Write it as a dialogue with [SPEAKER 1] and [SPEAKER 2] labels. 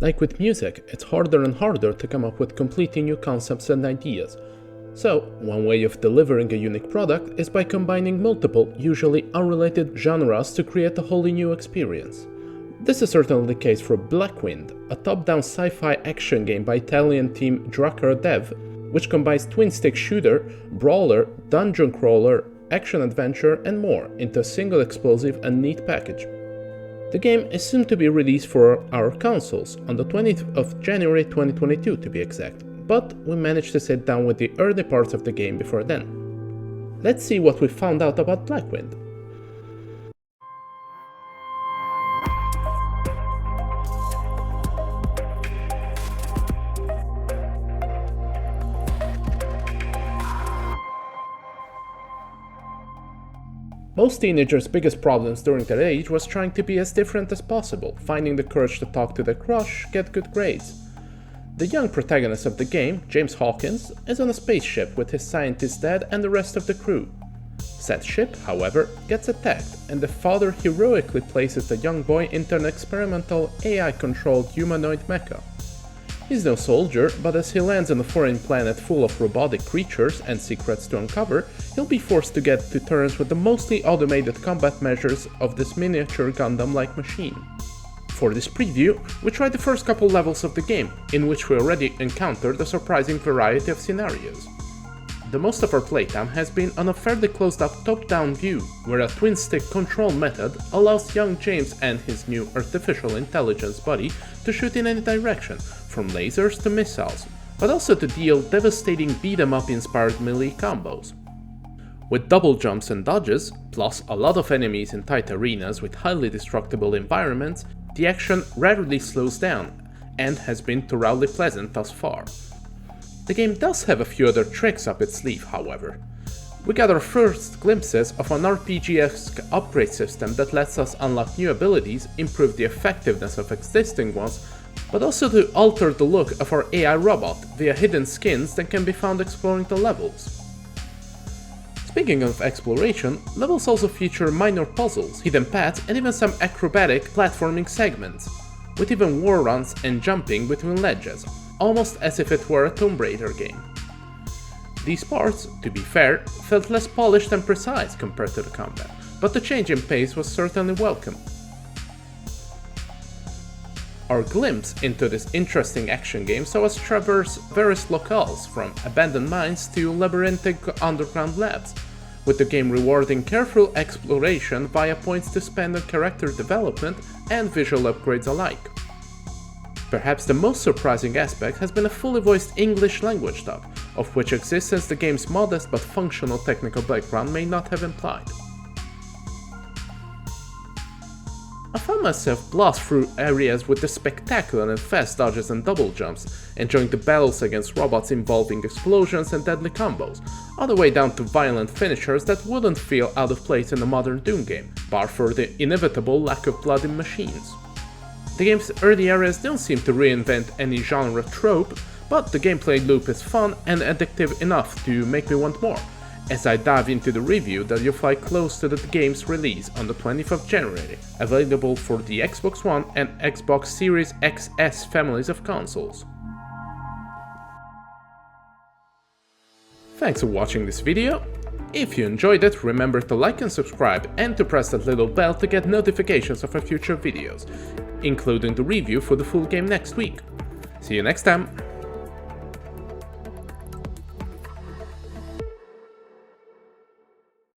[SPEAKER 1] Like with music, it's harder and harder to come up with completely new concepts and ideas. So, one way of delivering a unique product is by combining multiple, usually unrelated genres to create a wholly new experience. This is certainly the case for Blackwind, a top-down sci-fi action game by Italian team Drucker Dev, which combines twin-stick shooter, brawler, dungeon crawler, action-adventure and more into a single explosive and neat package. The game is soon to be released for our consoles, on the 20th of January 2022 to be exact, but we managed to sit down with the early parts of the game before then. Let's see what we found out about Blackwind. Most teenagers' biggest problems during their age was trying to be as different as possible, finding the courage to talk to their crush, get good grades. The young protagonist of the game, James Hawkins, is on a spaceship with his scientist dad and the rest of the crew. Said ship, however, gets attacked, and the father heroically places the young boy into an experimental AI-controlled humanoid mecha. He's no soldier, but as he lands on a foreign planet full of robotic creatures and secrets to uncover, he'll be forced to get to terms with the mostly automated combat measures of this miniature Gundam-like machine. For this preview, we tried the first couple levels of the game, in which we already encountered a surprising variety of scenarios. The most of our playtime has been on a fairly closed-up top-down view, where a twin-stick control method allows young James and his new artificial intelligence buddy to shoot in any direction, from lasers to missiles, but also to deal devastating beat-em-up inspired melee combos. With double jumps and dodges, plus a lot of enemies in tight arenas with highly destructible environments, the action rarely slows down, and has been thoroughly pleasant thus far. The game does have a few other tricks up its sleeve, however. We got our first glimpses of an RPG-esque upgrade system that lets us unlock new abilities, improve the effectiveness of existing ones, but also to alter the look of our AI robot via hidden skins that can be found exploring the levels. Speaking of exploration, levels also feature minor puzzles, hidden paths and even some acrobatic platforming segments, with even war runs and jumping between ledges, almost as if it were a Tomb Raider game. These parts, to be fair, felt less polished and precise compared to the combat, but the change in pace was certainly welcome. Our glimpse into this interesting action game saw us traverse various locales, from abandoned mines to labyrinthic underground labs, with the game rewarding careful exploration via points to spend on character development and visual upgrades alike. Perhaps the most surprising aspect has been a fully voiced English language dub, of which existence the game's modest but functional technical background may not have implied. I found myself blast through areas with the spectacular and fast dodges and double jumps, enjoying the battles against robots involving explosions and deadly combos, all the way down to violent finishers that wouldn't feel out of place in a modern Doom game, bar for the inevitable lack of blood in machines. The game's early areas don't seem to reinvent any genre trope, but the gameplay loop is fun and addictive enough to make me want more, as I dive into the review that you'll find close to the game's release on the 20th of January, available for the Xbox One and Xbox Series XS families of consoles. Thanks for watching this video. If you enjoyed it, remember to like and subscribe and to press that little bell to get notifications of our future videos, including the review for the full game next week. See you next time!